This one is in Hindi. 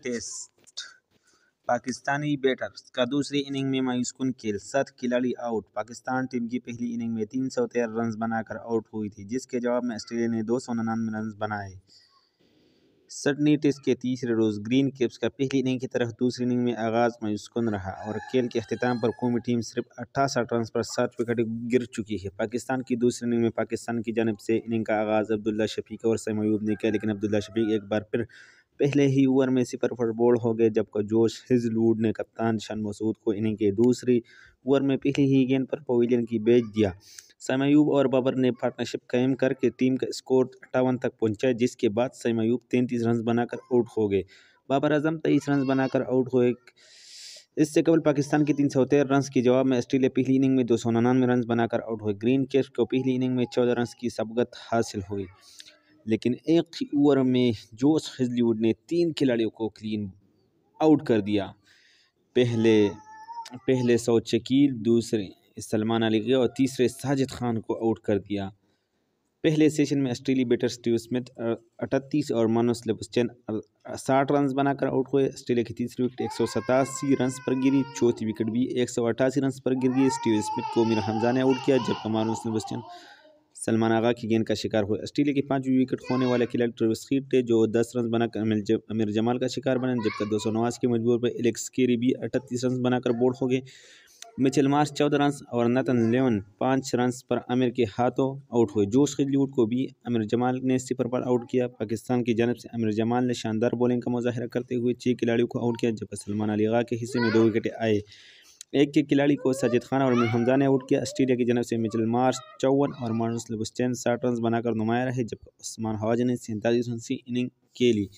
टेस्ट। पाकिस्तानी बैटर्स का दूसरी इनिंग में मायूसकुन खेल, 7 खिलाड़ी आउट। पाकिस्तान टीम की पहली इनिंग में 313 रन बनाकर आउट हुई थी, जिसके जवाब में ऑस्ट्रेलिया ने 299 रन बनाए। सिडनी टेस्ट के तीसरे रोज ग्रीन कैप्स का पहली इनिंग की तरह दूसरी इनिंग में आगाज मायूसकुन रहा और खेल के अख्तिताम पर कौमी टीम सिर्फ 68 रन पर 7 विकेट गिर चुकी है। पाकिस्तान की दूसरी इनिंग में पाकिस्तान की जानिब से इनिंग का आगाज अब्दुल्ला शफीक और सईद मयूब ने किया, लेकिन अब्दुल्ला शफीक एक बार फिर पहले ही ओवर में 0 पर बोल्ड हो गए, जबकि जोश हेजलवुड ने कप्तान शान मसूद को इनिंग के दूसरी ओवर में पहली ही गेंद पर पवेलियन की बेच दिया। सईद मयूब और बाबर ने पार्टनरशिप कायम करके टीम का स्कोर 58 तक पहुंचाया, जिसके बाद सईद मयूब 33 रन बनाकर आउट हो गए। बाबर आजम 23 रन बनाकर आउट हुए। इससे कबल पाकिस्तान की 313 रन के जवाब में ऑस्ट्रेलिया पहली इनिंग में 299 रन बनाकर आउट हुए। ग्रीन कैप्स को पहली इनिंग में 14 रन की सबकत हासिल हुई, लेकिन एक ही ओवर में जोश हेजलवुड ने 3 खिलाड़ियों को क्लीन आउट कर दिया। पहले सऊद शकील, दूसरे सलमान अली और तीसरे साजिद खान को आउट कर दिया। पहले सेशन में ऑस्ट्रेलियाई बैटर स्टीव स्मिथ 38 और मानुस सेबेस्टियन 60 रन बनाकर आउट हुए। ऑस्ट्रेलिया की तीसरी विकेट 187 रन पर गिरी, चौथी विकेट भी 188 रन पर गिर गई। स्टीव स्मिथ को मीर हमजा ने आउट किया, जबकि मानुस सेबेस्टियन सलमान आगा की गेंद का शिकार हुए। ऑस्ट्रेलिया के 5वीं विकेट खोने वाले खिलाड़ी ट्रेविस हेड थे, जो 10 रन बनाकर अमीर जमाल का शिकार बने, जबकि 289 के मजबूर पर एलेक्स कैरी भी 38 रन बनाकर बोल्ड हो गए। मिचेल मार्श 14 रन और नथन लियोन 5 रन पर आमिर के हाथों आउट हुए। जोश हेजलवुड को भी आमिर जमाल ने 0 पर आउट किया। पाकिस्तान की जानिब से आमिर जमाल ने शानदार बॉलिंग का मुजाहरा करते हुए 6 खिलाड़ियों को आउट किया, जबकि सलमान अली के हिस्से में 2 विकेट आए। एक के खिलाड़ी को साजिद खान और मीर हमजा ने आउट किया। ऑस्ट्रेलिया की जानिब से मिचेल मार्श 54 और मानुस सेबेस्टियन 60 रन बनाकर नुमाया रहे, जबकि उस्मान ख्वाजा ने 47 रन की इनिंग खेली।